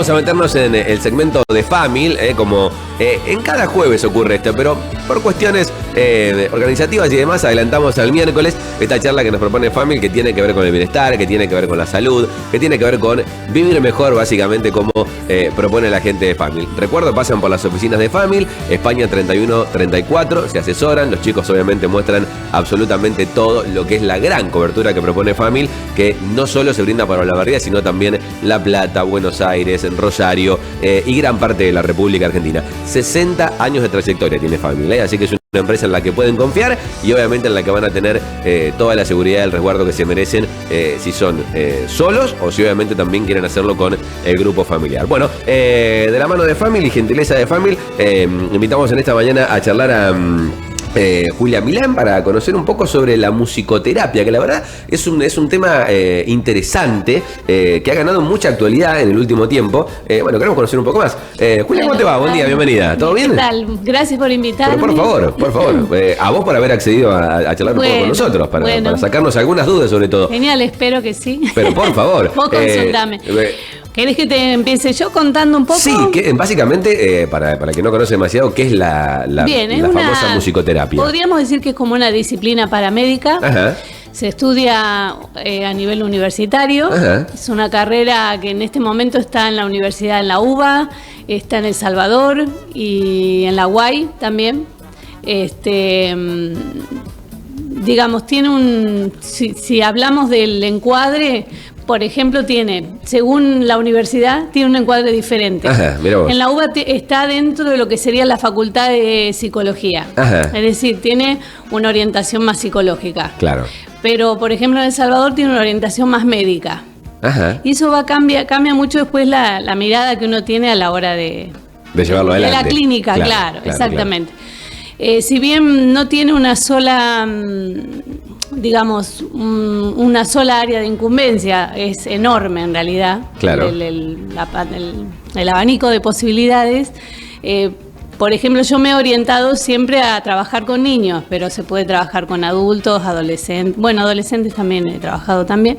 Vamos a meternos en el segmento de Famil, como en cada jueves ocurre esto, pero por cuestiones organizativas y demás adelantamos al miércoles esta charla que nos propone Famil, que tiene que ver con el bienestar, que tiene que ver con la salud, que tiene que ver con vivir mejor, básicamente, como propone la gente de Famil. Recuerdo, pasan por las oficinas de Famil, España 3134, se asesoran, los chicos obviamente muestran absolutamente todo lo que es la gran cobertura que propone Famil, que no solo se brinda para Olavarría, sino también La Plata, Buenos Aires, en Rosario y gran parte de la República Argentina. 60 años de trayectoria tiene Famil, así que es una empresa en la que pueden confiar y obviamente en la que van a tener toda la seguridad y el resguardo que se merecen si son solos o si obviamente también quieren hacerlo con el grupo familiar. Bueno, de la mano de Famil y gentileza de Famil, invitamos en esta mañana a charlar a Julia Milán para conocer un poco sobre la musicoterapia, que la verdad es un tema interesante que ha ganado mucha actualidad en el último tiempo. Bueno, queremos conocer un poco más. Julia, ¿cómo te va? Buen día, bienvenida. ¿Todo bien? ¿Qué tal? Gracias por invitarme. Pero por favor, a vos por haber accedido a charlar un poco con nosotros, para sacarnos algunas dudas sobre todo. Genial, espero que sí. Pero por favor. Vos consultame. ¿Querés que te empiece yo contando un poco? Sí, que básicamente, para quien no conoce demasiado, ¿qué es la famosa musicoterapia? Podríamos decir que es como una disciplina paramédica. Ajá. Se estudia a nivel universitario. Ajá. Es una carrera que en este momento está en la universidad en la UBA, está en El Salvador y en la UAI también. Digamos, tiene si hablamos del encuadre, por ejemplo, según la universidad, tiene un encuadre diferente. Ajá, mira vos. En la UBA está dentro de lo que sería la facultad de psicología. Ajá. Es decir, tiene una orientación más psicológica. Claro. Pero, por ejemplo, en El Salvador tiene una orientación más médica. Ajá. Y eso cambia mucho después la mirada que uno tiene a la hora de llevarlo adelante. De la clínica, claro, exactamente. Claro. Si bien no tiene una sola, digamos, una sola área de incumbencia, es enorme en realidad. Claro. El abanico de posibilidades. Por ejemplo, yo me he orientado siempre a trabajar con niños, pero se puede trabajar con adultos, adolescentes. Bueno, adolescentes también he trabajado también.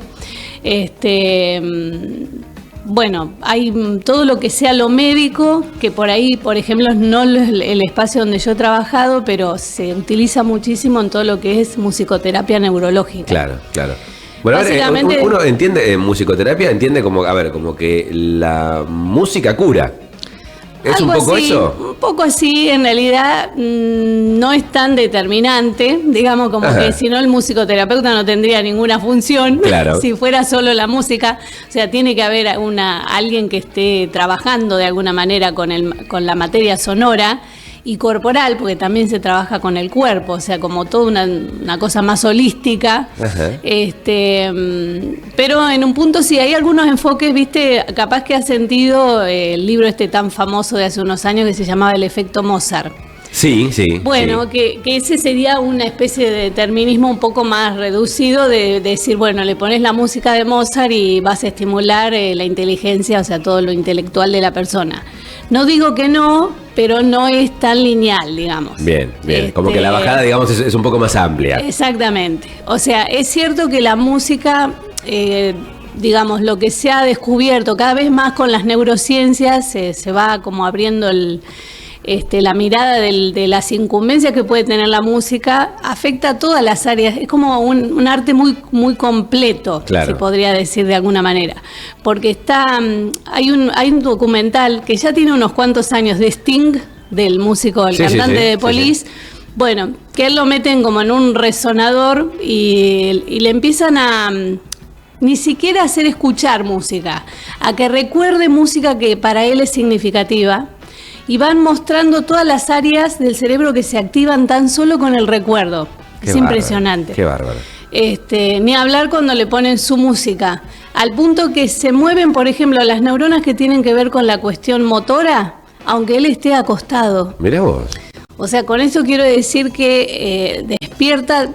Bueno, hay todo lo que sea lo médico, que por ahí, por ejemplo, no el espacio donde yo he trabajado, pero se utiliza muchísimo en todo lo que es musicoterapia neurológica. Claro, claro. Bueno, básicamente, uno entiende musicoterapia, entiende como que la música cura. ¿Es un poco así, eso? Un poco así, en realidad no es tan determinante, digamos, como Ajá. que si no el musicoterapeuta no tendría ninguna función, claro. si fuera solo la música. O sea, tiene que haber alguien que esté trabajando de alguna manera con la materia sonora y corporal, porque también se trabaja con el cuerpo, o sea, como toda una cosa más holística. Ajá. Pero en un punto sí, hay algunos enfoques, viste, capaz que has sentido el libro tan famoso de hace unos años que se llamaba El efecto Mozart. Sí. Bueno, sí. Que ese sería una especie de determinismo un poco más reducido de decir, bueno, le pones la música de Mozart y vas a estimular la inteligencia, o sea, todo lo intelectual de la persona. No digo que no, pero no es tan lineal, digamos. Bien. Como que la bajada, digamos, es un poco más amplia. Exactamente. O sea, es cierto que la música, digamos, lo que se ha descubierto cada vez más con las neurociencias, se va como abriendo la mirada de las incumbencias que puede tener la música, afecta a todas las áreas. Es como un arte muy, muy completo, claro. se podría decir de alguna manera. Porque hay un documental que ya tiene unos cuantos años de Sting, del músico, el cantante de Police. Sí. Bueno, que él lo meten como en un resonador y le empiezan a ni siquiera hacer escuchar música, a que recuerde música que para él es significativa. Y van mostrando todas las áreas del cerebro que se activan tan solo con el recuerdo. Es impresionante. Qué bárbaro. Ni hablar cuando le ponen su música. Al punto que se mueven, por ejemplo, las neuronas que tienen que ver con la cuestión motora, aunque él esté acostado. Mirá vos. O sea, con eso quiero decir que despierta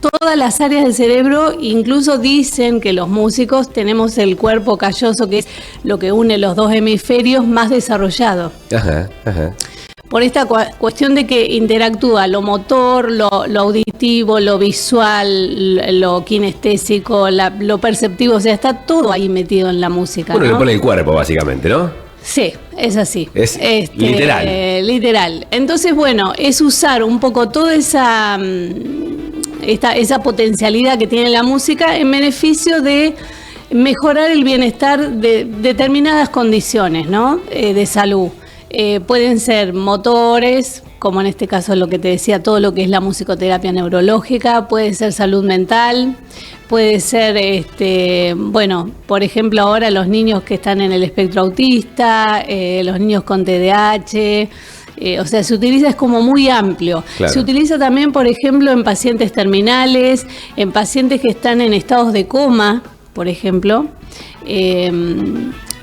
todas las áreas del cerebro. Incluso dicen que los músicos tenemos el cuerpo calloso, que es lo que une los dos hemisferios, más desarrollado. Ajá. Por esta cuestión de que interactúa lo motor, lo auditivo, lo visual, lo kinestésico, lo perceptivo. O sea, está todo ahí metido en la música. Bueno, ¿no? Le pone el cuerpo, básicamente, ¿no? Sí, es así. Es literal. Literal. Entonces, bueno, es usar un poco toda esa potencialidad que tiene la música en beneficio de mejorar el bienestar de determinadas condiciones, ¿no? De salud. Pueden ser motores, como en este caso lo que te decía, todo lo que es la musicoterapia neurológica, puede ser salud mental, puede ser, bueno, por ejemplo ahora los niños que están en el espectro autista, los niños con TDAH, o sea, se utiliza, es como muy amplio. Claro. Se utiliza también, por ejemplo, en pacientes terminales, en pacientes que están en estados de coma, por ejemplo,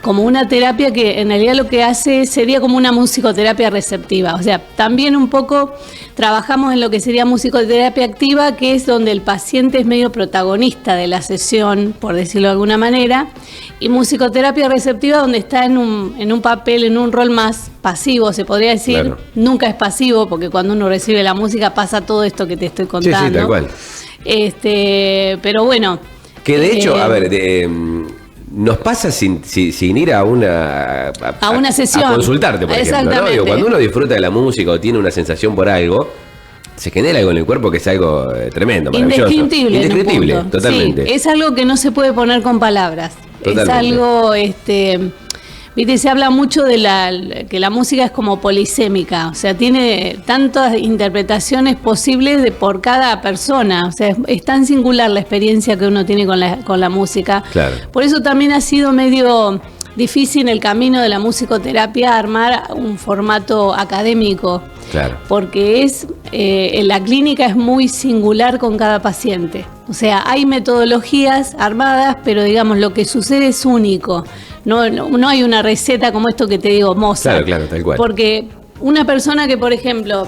como una terapia que en realidad lo que hace sería como una musicoterapia receptiva. O sea, también un poco trabajamos en lo que sería musicoterapia activa, que es donde el paciente es medio protagonista de la sesión, por decirlo de alguna manera, y musicoterapia receptiva donde está en un papel, en un rol más pasivo, se podría decir. Claro. Nunca es pasivo, porque cuando uno recibe la música pasa todo esto que te estoy contando. Sí, tal cual. Pero bueno. Que de hecho, a ver, nos pasa sin ir a una sesión. A consultarte, por ejemplo, ¿no? Digo, cuando uno disfruta de la música o tiene una sensación por algo, se genera algo en el cuerpo que es algo tremendo, maravilloso. Indescriptible, totalmente. Sí, es algo que no se puede poner con palabras. Totalmente. Es algo, viste, se habla mucho de que la música es como polisémica, o sea, tiene tantas interpretaciones posibles por cada persona, o sea, es tan singular la experiencia que uno tiene con la música. Claro. Por eso también ha sido medio difícil el camino de la musicoterapia armar un formato académico. Claro. Porque la clínica es muy singular con cada paciente. O sea, hay metodologías armadas, pero digamos, lo que sucede es único. No hay una receta como esto que te digo, Mozart. Claro, tal cual. Porque una persona que, por ejemplo,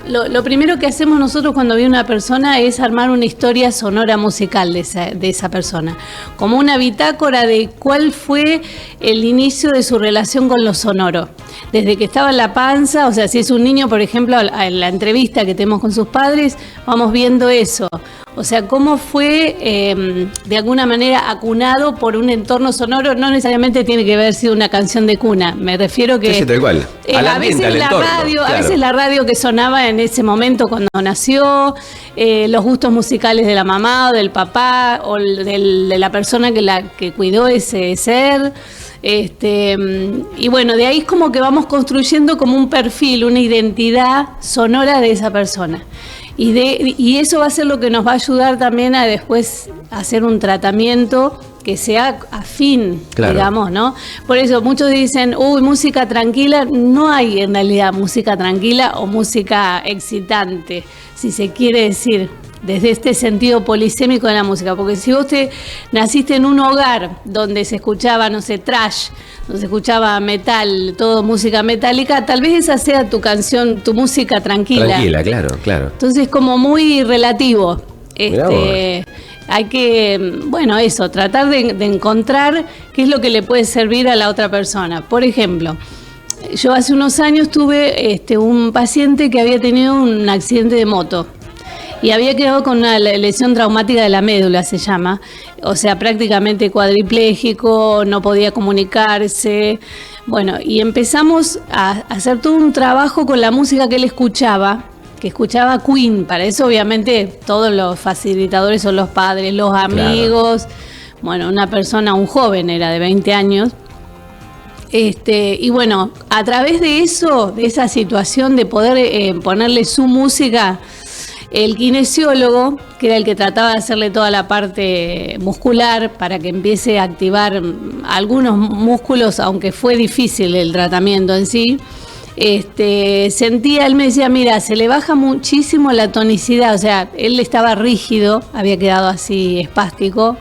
lo primero que hacemos nosotros cuando viene una persona es armar una historia sonora musical de esa persona. Como una bitácora de cuál fue el inicio de su relación con lo sonoro. Desde que estaba en la panza, o sea, si es un niño, por ejemplo, en la entrevista que tenemos con sus padres, vamos viendo eso. O sea, cómo fue de alguna manera acunado por un entorno sonoro. No necesariamente tiene que haber sido una canción de cuna. Me refiero que sí, tal cual. A veces la radio que sonaba en ese momento cuando nació, los gustos musicales de la mamá o del papá o de la persona que cuidó ese ser. Y bueno, de ahí es como que vamos construyendo como un perfil, una identidad sonora de esa persona. Y eso va a ser lo que nos va a ayudar también a después hacer un tratamiento que sea afín, claro, digamos, ¿no? Por eso muchos dicen, música tranquila. No hay en realidad música tranquila o música excitante, si se quiere decir, desde este sentido polisémico de la música. Porque si vos naciste en un hogar donde se escuchaba, no sé, thrash, donde se escuchaba metal, todo música metálica, tal vez esa sea tu canción, tu música tranquila. Tranquila, claro. Entonces, como muy relativo. Hay que, bueno, eso, tratar de encontrar qué es lo que le puede servir a la otra persona. Por ejemplo, yo hace unos años tuve un paciente que había tenido un accidente de moto y había quedado con una lesión traumática de la médula, se llama. O sea, prácticamente cuadripléjico, no podía comunicarse. Bueno, y empezamos a hacer todo un trabajo con la música que él escuchaba, que escuchaba Queen. Para eso, obviamente, todos los facilitadores son los padres, los amigos. Claro. Bueno, una persona, un joven, era de 20 años. Y bueno, a través de eso, de esa situación de poder ponerle su música, el kinesiólogo, que era el que trataba de hacerle toda la parte muscular para que empiece a activar algunos músculos, aunque fue difícil el tratamiento en sí, él me decía, mira, se le baja muchísimo la tonicidad, o sea, él estaba rígido, había quedado así espástico,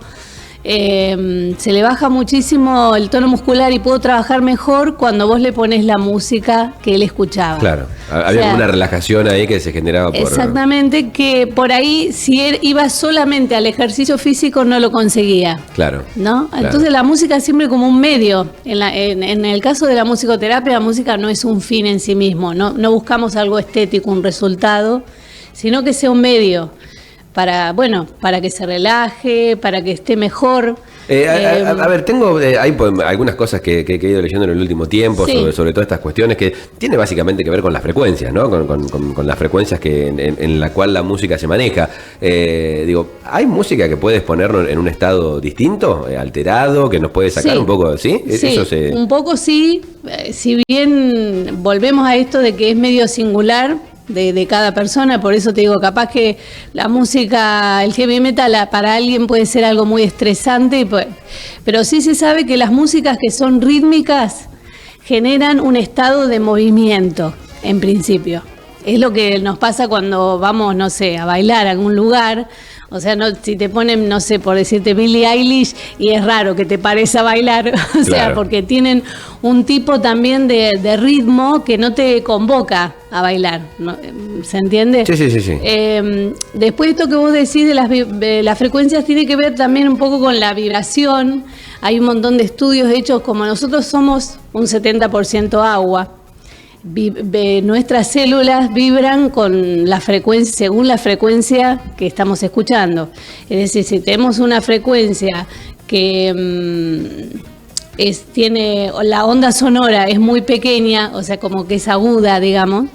se le baja muchísimo el tono muscular y puedo trabajar mejor cuando vos le pones la música que él escuchaba. Claro, había una relajación ahí que se generaba por... Exactamente, que por ahí si él iba solamente al ejercicio físico no lo conseguía. Claro. ¿No? Claro. Entonces la música es siempre como un medio. En el caso de la musicoterapia, la música no es un fin en sí mismo, no buscamos algo estético, un resultado, sino que sea un medio para que se relaje, para que esté mejor. A ver, tengo hay algunas cosas que he ido leyendo en el último tiempo Sí. sobre todas estas cuestiones que tiene básicamente que ver con las frecuencias, ¿no? Con las frecuencias en la cual la música se maneja. Digo, ¿hay música que puedes ponernos en un estado distinto, alterado, que nos puede sacar Sí. un poco, ¿sí? Sí, un poco sí. Si bien volvemos a esto de que es medio singular de cada persona, por eso te digo, capaz que la música, el heavy metal para alguien puede ser algo muy estresante, pero sí se sabe que las músicas que son rítmicas generan un estado de movimiento, en principio. Es lo que nos pasa cuando vamos, no sé, a bailar a algún lugar. O sea, no, si te ponen, no sé, por decirte Billie Eilish, y es raro que te pares a bailar, o sea, Claro. porque tienen un tipo también de ritmo que no te convoca a bailar, ¿no? ¿Se entiende? Sí, sí, sí, sí. Después esto que vos decís de las frecuencias tiene que ver también un poco con la vibración. Hay un montón de estudios hechos, como nosotros somos un 70% agua. Nuestras células vibran con la frecuencia, según la frecuencia que estamos escuchando. Es decir, si tenemos una frecuencia que tiene la onda sonora es muy pequeña, o sea, como que es aguda, digamos,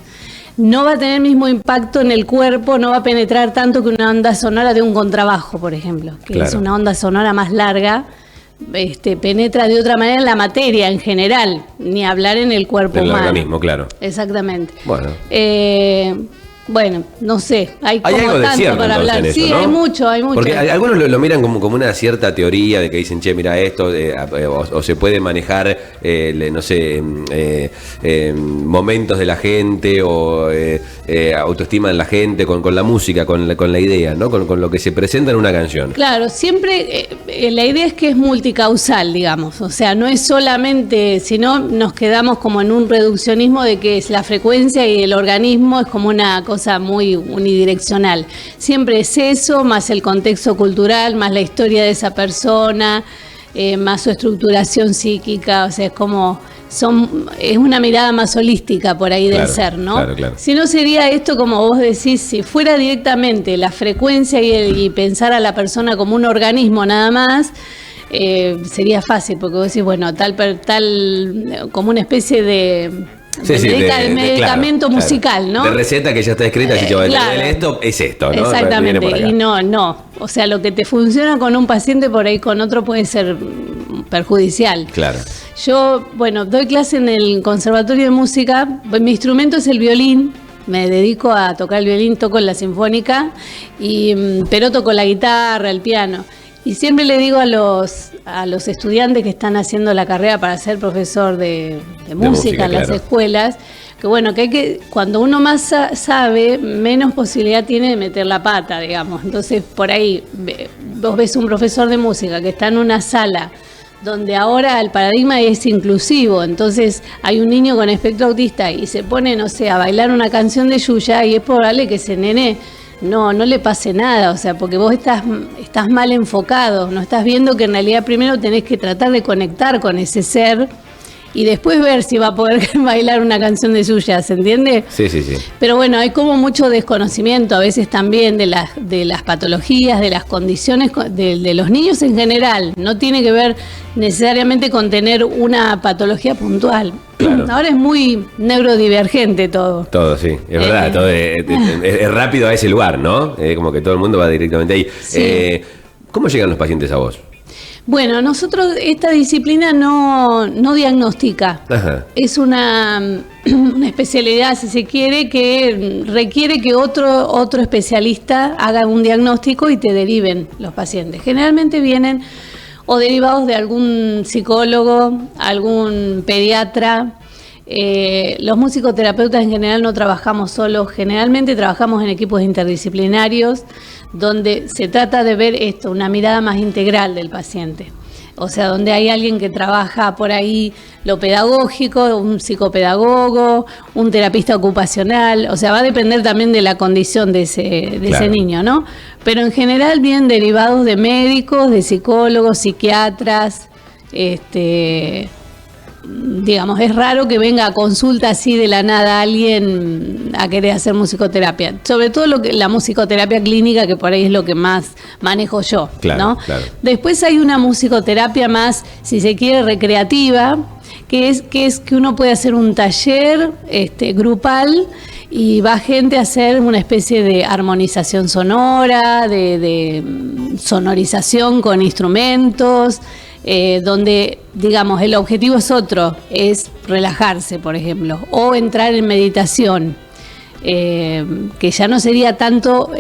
no va a tener el mismo impacto en el cuerpo, no va a penetrar tanto que una onda sonora de un contrabajo, por ejemplo, que Claro. es una onda sonora más larga. Penetra de otra manera en la materia en general, ni hablar en el cuerpo En el humano. organismo, claro. Exactamente. Bueno. Bueno, no sé, hay como algo de tanto cierto para entonces hablar. en eso, Sí, ¿no? hay mucho. Porque algunos lo miran como una cierta teoría de que dicen, che, mira esto, o se puede manejar, no sé, momentos de la gente o autoestima en la gente con la música, con la idea, ¿no? Con lo que se presenta en una canción. Claro, siempre la idea es que es multicausal, digamos. O sea, no es solamente, si no nos quedamos como en un reduccionismo de que es la frecuencia y el organismo es como una cosa muy unidireccional. Siempre es eso, más el contexto cultural, más la historia de esa persona, más su estructuración psíquica. O sea, es una mirada más holística por ahí del Claro, ser, ¿no? claro, claro. Si no sería esto, como vos decís, si fuera directamente la frecuencia y pensar a la persona como un organismo nada más, sería fácil, porque vos decís, bueno, tal como una especie de medicamento claro, musical, ¿no? De receta que ya está escrita, así que claro. esto es esto, ¿no? Exactamente, Viene por acá. y no. O sea, lo que te funciona con un paciente por ahí con otro puede ser perjudicial. Claro. Yo, bueno, doy clase en el Conservatorio de Música. Mi instrumento es el violín. Me dedico a tocar el violín, toco en la sinfónica, pero toco la guitarra, el piano. Y siempre le digo a los estudiantes que están haciendo la carrera para ser profesor de música en las claro. escuelas, que bueno, que cuando uno más sabe, menos posibilidad tiene de meter la pata, digamos. Entonces, por ahí, vos ves un profesor de música que está en una sala donde ahora el paradigma es inclusivo, entonces hay un niño con espectro autista y se pone, no sé, a bailar una canción de Yuya y es probable que ese nene no le pase nada, o sea, porque vos estás mal enfocado, no estás viendo que en realidad primero tenés que tratar de conectar con ese ser y después ver si va a poder bailar una canción de Yuya, ¿se entiende? Sí, sí, sí. Pero bueno, hay como mucho desconocimiento a veces también de las patologías, de las condiciones de los niños en general. No tiene que ver necesariamente con tener una patología puntual. Claro. Ahora es muy neurodivergente todo. Todo, sí, es verdad, todo es rápido a ese lugar, ¿no? Como que todo el mundo va directamente ahí. Sí. ¿Cómo llegan los pacientes a vos? Bueno, nosotros esta disciplina no diagnostica. Ajá. Es una especialidad, si se quiere, que requiere que otro especialista haga un diagnóstico y te deriven los pacientes. Generalmente vienen o derivados de algún psicólogo, algún pediatra. Los musicoterapeutas en general no trabajamos solos, generalmente trabajamos en equipos interdisciplinarios donde se trata de ver esto, una mirada más integral del paciente. O sea, donde hay alguien que trabaja por ahí lo pedagógico, un psicopedagogo, un terapista ocupacional, o sea, va a depender también de la condición de ese Claro. niño, ¿no? Pero en general vienen derivados de médicos, de psicólogos, psiquiatras, digamos, es raro que venga a consulta así de la nada alguien a querer hacer musicoterapia. Sobre todo la musicoterapia clínica, que por ahí es lo que más manejo yo, claro, ¿no? Claro. Después hay una musicoterapia más, si se quiere, recreativa, que es que uno puede hacer un taller grupal y va gente a hacer una especie de armonización sonora, de sonorización con instrumentos, donde, digamos, el objetivo es otro, es relajarse, por ejemplo, o entrar en meditación, que ya no sería tanto,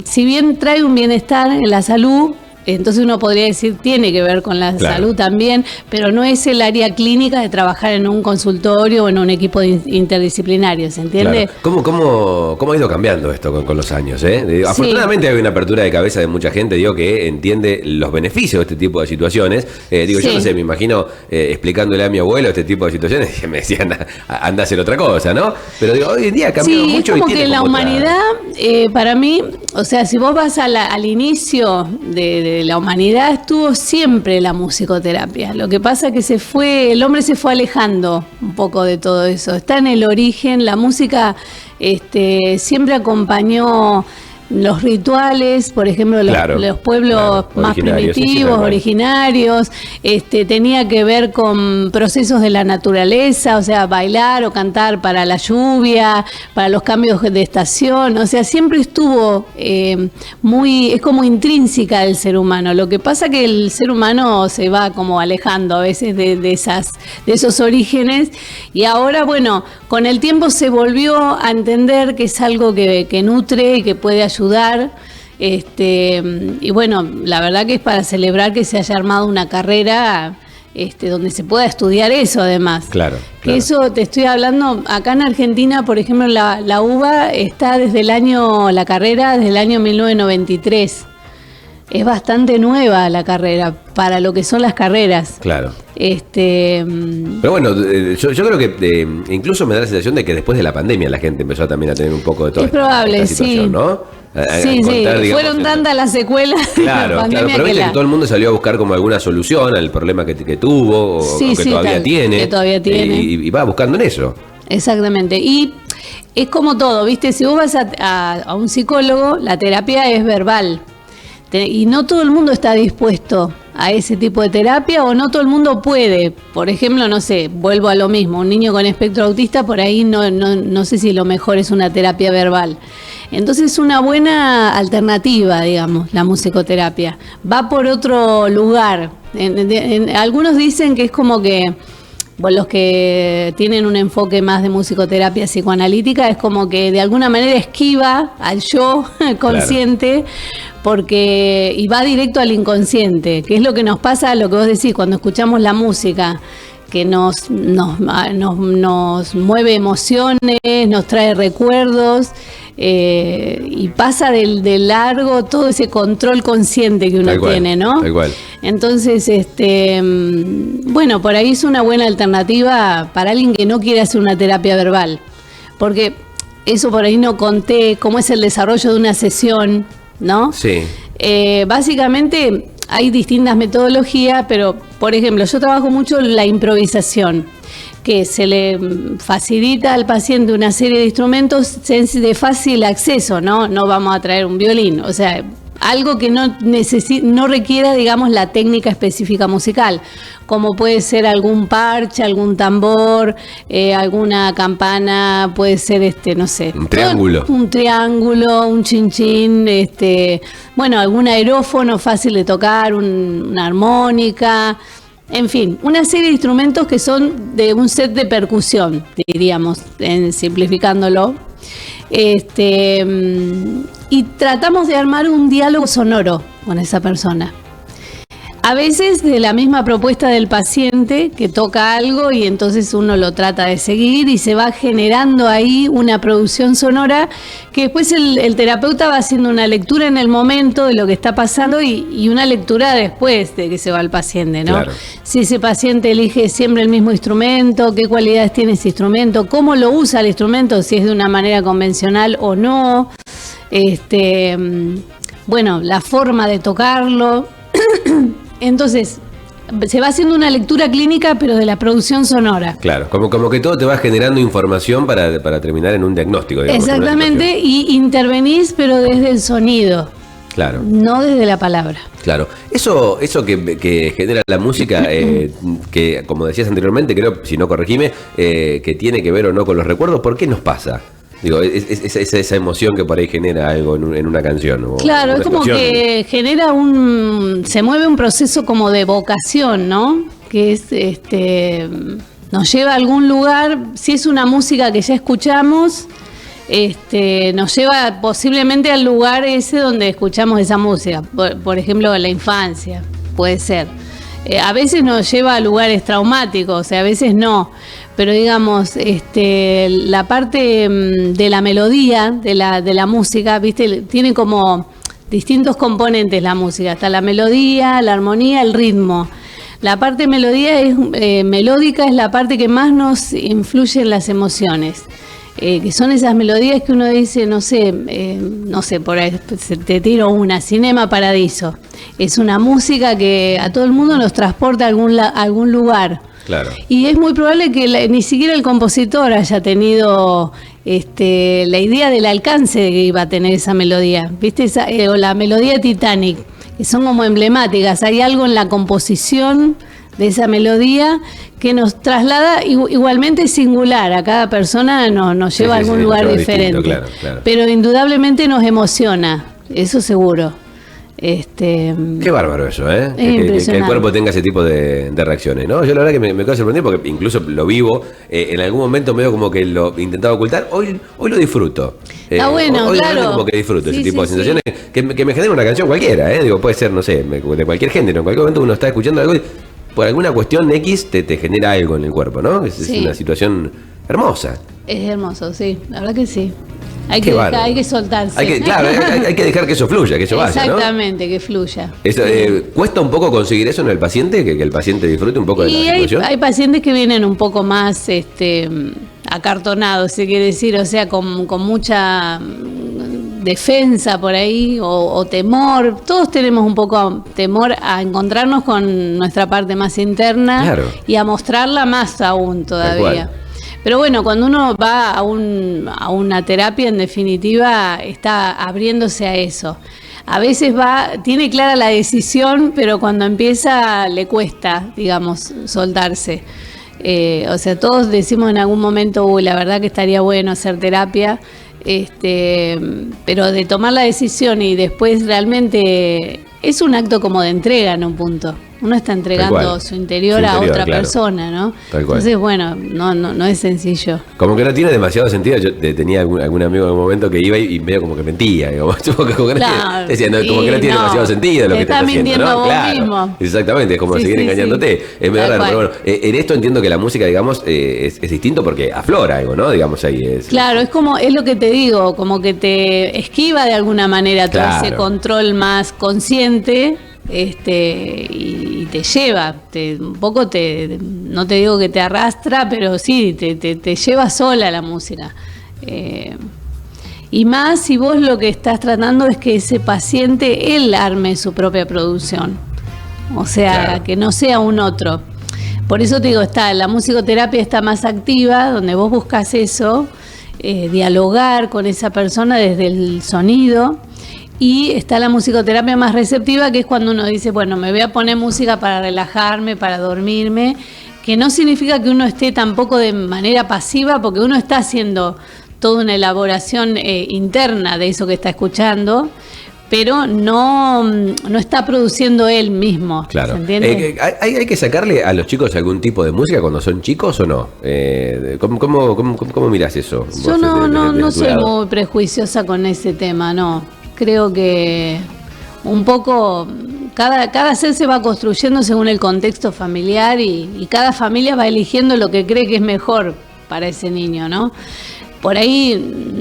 si bien trae un bienestar en la salud, entonces uno podría decir tiene que ver con la salud también, pero no es el área clínica de trabajar en un consultorio o en un equipo interdisciplinario, ¿se entiende? Claro. ¿Cómo ha ido cambiando esto con los años? Afortunadamente hay una apertura de cabeza de mucha gente, que entiende los beneficios de este tipo de situaciones. Yo no sé, me imagino explicándole a mi abuelo este tipo de situaciones, y me decían, anda a hacer otra cosa, ¿no? Pero hoy en día ha cambiado mucho. Es como que la humanidad, para mí, o sea, si vos vas al inicio de la humanidad, estuvo siempre la musicoterapia. Lo que pasa es que el hombre se fue alejando un poco de todo eso. Está en el origen, la música siempre acompañó los rituales, por ejemplo, los pueblos más primitivos, originarios, tenía que ver con procesos de la naturaleza, o sea, bailar o cantar para la lluvia, para los cambios de estación, o sea, siempre estuvo es como intrínseca del ser humano. Lo que pasa que el ser humano se va como alejando a veces de esos orígenes, y ahora, bueno, con el tiempo se volvió a entender que es algo que nutre y que puede ayudar. Y bueno, la verdad que es para celebrar que se haya armado una carrera donde se pueda estudiar eso, además. Claro. Que eso te estoy hablando, acá en Argentina, por ejemplo, la UBA está la carrera desde el año 1993. Es bastante nueva la carrera para lo que son las carreras. Claro. Pero bueno, yo creo que incluso me da la sensación de que después de la pandemia la gente empezó también a tener un poco de todo. Es probable, esta situación, ¿no? Sí, digamos, fueron tantas las secuelas. Claro, pero viste que todo el mundo salió a buscar como alguna solución al problema que tuvo o que todavía tiene. Que todavía tiene. Y va buscando en eso. Exactamente. Y es como todo, ¿viste? Si vos vas a un psicólogo, la terapia es verbal. Y no todo el mundo está dispuesto a ese tipo de terapia, o no todo el mundo puede. Por ejemplo, no sé, vuelvo a lo mismo, un niño con espectro autista, por ahí no sé si lo mejor es una terapia verbal. Entonces es una buena alternativa, digamos, la musicoterapia. Va por otro lugar. Algunos dicen que es como que, bueno, los que tienen un enfoque más de musicoterapia psicoanalítica, es como que de alguna manera esquiva al yo consciente, y va directo al inconsciente, que es lo que nos pasa, lo que vos decís, cuando escuchamos la música, que nos mueve emociones, nos trae recuerdos, y pasa de largo todo ese control consciente que uno tiene, ¿no? Tal cual. Entonces, bueno, por ahí es una buena alternativa para alguien que no quiere hacer una terapia verbal, porque eso por ahí no conté cómo es el desarrollo de una sesión, ¿no? Sí. Básicamente hay distintas metodologías, pero por ejemplo, yo trabajo mucho la improvisación, que se le facilita al paciente una serie de instrumentos de fácil acceso, ¿no? No vamos a traer un violín, o sea, algo que no requiera, digamos, la técnica específica musical, como puede ser algún parche, algún tambor, alguna campana, puede ser, no sé. Un triángulo. Un triángulo, un chinchín, bueno, algún aerófono fácil de tocar, una armónica. En fin, una serie de instrumentos que son de un set de percusión, diríamos, simplificándolo. Y tratamos de armar un diálogo sonoro con esa persona. A veces de la misma propuesta del paciente que toca algo y entonces uno lo trata de seguir y se va generando ahí una producción sonora que después el terapeuta va haciendo una lectura en el momento de lo que está pasando y una lectura después de que se va el paciente, ¿no? Claro. Si ese paciente elige siempre el mismo instrumento, qué cualidades tiene ese instrumento, cómo lo usa el instrumento, si es de una manera convencional o no, bueno, la forma de tocarlo. Entonces, se va haciendo una lectura clínica, pero de la producción sonora. Claro, como que todo te va generando información para terminar en un diagnóstico. Digamos, exactamente, y intervenís, pero desde el sonido. Claro. No desde la palabra. Claro. Eso que genera la música, que como decías anteriormente, creo, si no corregime, que tiene que ver o no con los recuerdos, ¿por qué nos pasa? Digo, esa emoción que por ahí genera algo en una canción. Claro, es como que genera se mueve un proceso como de vocación, ¿no? Que es, nos lleva a algún lugar, si es una música que ya escuchamos, nos lleva posiblemente al lugar ese donde escuchamos esa música. Por ejemplo, la infancia, puede ser. A veces nos lleva a lugares traumáticos, o sea, a veces no. Pero digamos, la parte de la melodía de la música, ¿viste? Tiene como distintos componentes la música. Está la melodía, la armonía, el ritmo. La parte melódica es la parte que más nos influye en las emociones. Que son esas melodías que uno dice, no sé, por ahí te tiro una, Cinema Paradiso. Es una música que a todo el mundo nos transporta a algún lugar. Claro. Y es muy probable que ni siquiera el compositor haya tenido la idea del alcance que iba a tener esa melodía, ¿viste? O la melodía Titanic, que son como emblemáticas. Hay algo en la composición de esa melodía que nos traslada igualmente singular. A cada persona nos lleva a algún lugar diferente. Claro. Pero indudablemente nos emociona, eso seguro. Qué bárbaro eso, ¿eh? Que el cuerpo tenga ese tipo de reacciones, ¿no? Yo la verdad que me quedo sorprendido porque incluso lo vivo, en algún momento medio como que lo intentaba ocultar, hoy lo disfruto. Está bueno, hoy claro. Como que disfruto ese tipo de sensaciones que me genera una canción cualquiera, ¿eh? Digo, puede ser, no sé, de cualquier género, en cualquier momento uno está escuchando algo y por alguna cuestión X te genera algo en el cuerpo, ¿no? Es una situación hermosa. Es hermoso, sí, la verdad que sí. Hay que soltarse. Hay que dejar que eso fluya, que eso vaya, ¿no? Exactamente, que fluya. ¿Cuesta un poco conseguir eso en el paciente? Que el paciente disfrute un poco de la situación. Hay pacientes que vienen un poco más acartonados, se quiere decir, o sea, con mucha defensa por ahí o temor. Todos tenemos un poco temor a encontrarnos con nuestra parte más interna y a mostrarla más aún todavía. Pero bueno, cuando uno va a una terapia, en definitiva, está abriéndose a eso. A veces tiene clara la decisión, pero cuando empieza le cuesta, digamos, soltarse. O sea, todos decimos en algún momento, la verdad que estaría bueno hacer terapia, pero de tomar la decisión y después realmente es un acto como de entrega en un punto. Uno está entregando su interior a otra persona, ¿no? Entonces, bueno, no es sencillo. Como que no tiene demasiado sentido. Yo tenía algún amigo en un momento que iba y medio como que mentía. Como que no tiene demasiado sentido lo que te está haciendo, ¿no? Vos mismo. Exactamente, es como seguir engañándote. Es medio raro, pero bueno, en esto entiendo que la música, digamos, es distinto porque aflora algo, ¿no? Digamos ahí Claro, es lo que te digo, como que te esquiva de alguna manera todo ese control más consciente. Y te lleva, un poco no te digo que te arrastra, pero sí, te lleva sola la música. Y más si vos lo que estás tratando es que ese paciente, él arme su propia producción. O sea, que no sea un otro. Por eso te digo, la musicoterapia está más activa, donde vos buscas eso, dialogar con esa persona desde el sonido. Y está la musicoterapia más receptiva, que es cuando uno dice, bueno, me voy a poner música para relajarme, para dormirme, que no significa que uno esté tampoco de manera pasiva, porque uno está haciendo toda una elaboración interna de eso que está escuchando, pero no está produciendo él mismo. Claro. ¿Se entiende? ¿Hay que sacarle a los chicos algún tipo de música cuando son chicos o no? ¿Cómo mirás eso? Yo no soy muy prejuiciosa con ese tema, no. Creo que un poco cada ser se va construyendo según el contexto familiar y cada familia va eligiendo lo que cree que es mejor para ese niño, ¿no? Por ahí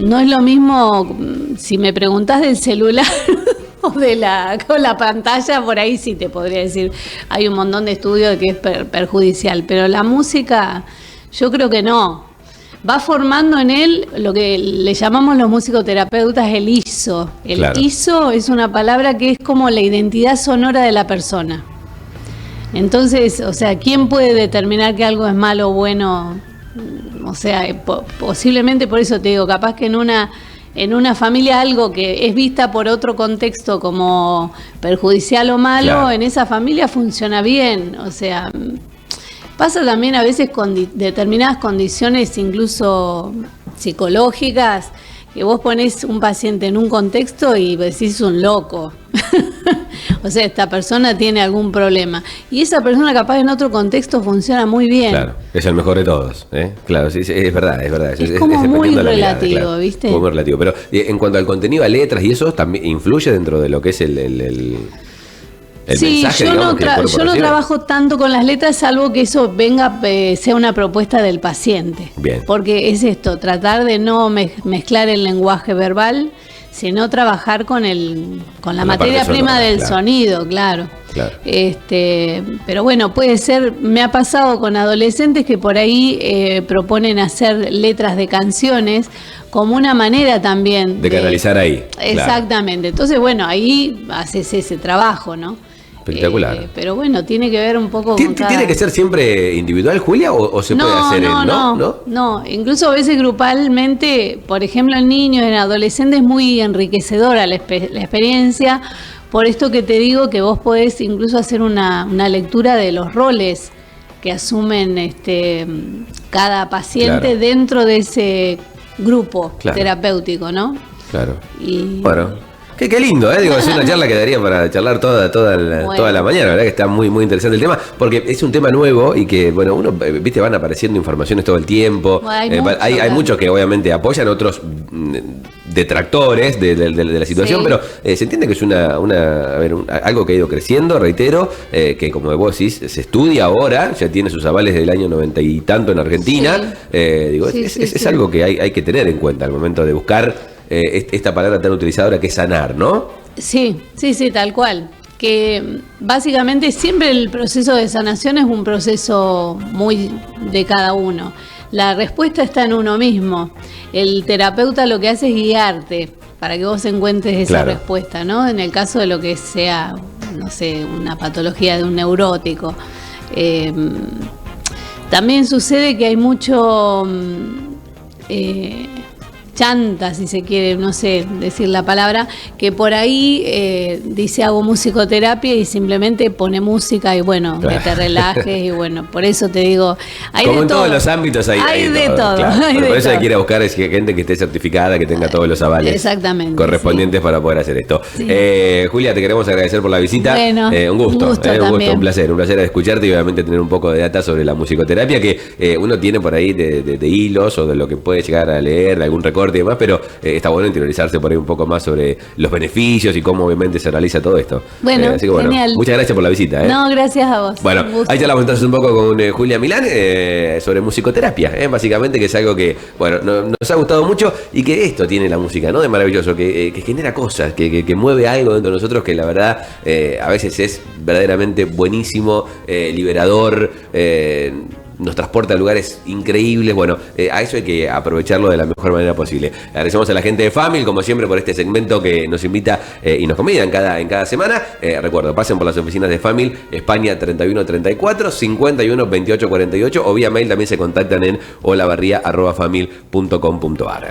no es lo mismo si me preguntás del celular o de la pantalla, por ahí sí te podría decir, hay un montón de estudios de que es perjudicial, pero la música yo creo que no. Va formando en él lo que le llamamos los musicoterapeutas el ISO. ISO es una palabra que es como la identidad sonora de la persona. Entonces, o sea, ¿quién puede determinar que algo es malo o bueno? O sea, posiblemente, por eso te digo, capaz que en una familia algo que es vista por otro contexto como perjudicial o malo, Claro. en esa familia funciona bien. O sea, pasa también a veces con determinadas condiciones, incluso psicológicas, que vos ponés un paciente en un contexto y decís un loco. O sea, esta persona tiene algún problema. Y esa persona capaz en otro contexto funciona muy bien. Claro, es el mejor de todos, ¿eh? Claro, sí, sí, es verdad, es verdad. Es como muy dependiendo de la mirada, relativo, claro. ¿viste? Muy relativo. Pero en cuanto al contenido, a letras y eso, también influye dentro de lo que es el sí, mensaje, yo digamos, que el cuerpo yo no recibe. trabajo tanto con las letras, salvo que eso venga, sea una propuesta del paciente. Bien. Porque es esto, tratar de no mezclar el lenguaje verbal, sino trabajar con la la materia parte prima sonora, del claro. sonido, claro. Claro. Pero bueno, puede ser, me ha pasado con adolescentes que por ahí proponen hacer letras de canciones como una manera también De canalizar ahí. Claro. Exactamente. Entonces, bueno, ahí haces ese trabajo, ¿no? Espectacular. Pero bueno, tiene que ver un poco con cada... ¿Tiene que ser siempre individual, Julia, o se puede hacer no, incluso a veces grupalmente, por ejemplo, en niños, en adolescentes es muy enriquecedora la experiencia, por esto que te digo que vos podés incluso hacer una lectura de los roles que asumen cada paciente Claro. dentro de ese grupo Claro. terapéutico, ¿no? Claro. Y Bueno. Qué lindo, digo, es una charla que daría para charlar toda la mañana, la verdad que está muy, muy interesante el tema, porque es un tema nuevo y que, bueno, uno, viste, van apareciendo informaciones todo el tiempo, Bueno, hay claro. muchos que obviamente apoyan, otros detractores de la situación, Sí. pero se entiende que es algo que ha ido creciendo, reitero, que como vos decís, se estudia ahora, ya tiene sus avales del año 90 y tanto en Argentina, digo, Sí, es sí. algo que hay que tener en cuenta al momento de buscar esta palabra tan utilizadora que es sanar, ¿no? sí, tal cual. Que básicamente siempre el proceso de sanación es un proceso muy de cada uno. La respuesta está en uno mismo. El terapeuta lo que hace es guiarte para que vos encuentres esa Claro. respuesta, ¿no? En el caso de lo que sea, no sé, una patología de un neurótico. También sucede que hay mucho chanta, si se quiere, no sé decir la palabra, que por ahí dice hago musicoterapia y simplemente pone música y bueno, Claro. que te relajes y bueno, por eso te digo, hay Como de en todo. todos los ámbitos hay de todo. claro. Hay Pero de por eso hay todo. que ir a buscar gente que esté certificada, que tenga todos los avales Exactamente, correspondientes para poder hacer esto. Sí. Julia, te queremos agradecer por la visita. Bueno, un gusto, un también. un placer escucharte y obviamente tener un poco de data sobre la musicoterapia que uno tiene por ahí de hilos o de lo que puede llegar a leer, de algún recorte y demás, pero está bueno interiorizarse por ahí un poco más sobre los beneficios y cómo obviamente se realiza todo esto. Bueno, así que genial. muchas gracias por la visita. No, gracias a vos. Bueno, Un gusto. ahí charlamos entonces un poco con Julia Milán sobre musicoterapia, básicamente, que es algo que, bueno, nos ha gustado mucho y que esto tiene la música, ¿no? De maravilloso, que genera cosas, que mueve algo dentro de nosotros que la verdad a veces es verdaderamente buenísimo, liberador, nos transporta a lugares increíbles. Bueno, a eso hay que aprovecharlo de la mejor manera posible. Agradecemos a la gente de Famil, como siempre, por este segmento que nos invita y nos convida en cada semana. Recuerdo, pasen por las oficinas de Famil, España 3134, 51 28 48, o vía mail también se contactan en holabarria@famil.com.ar.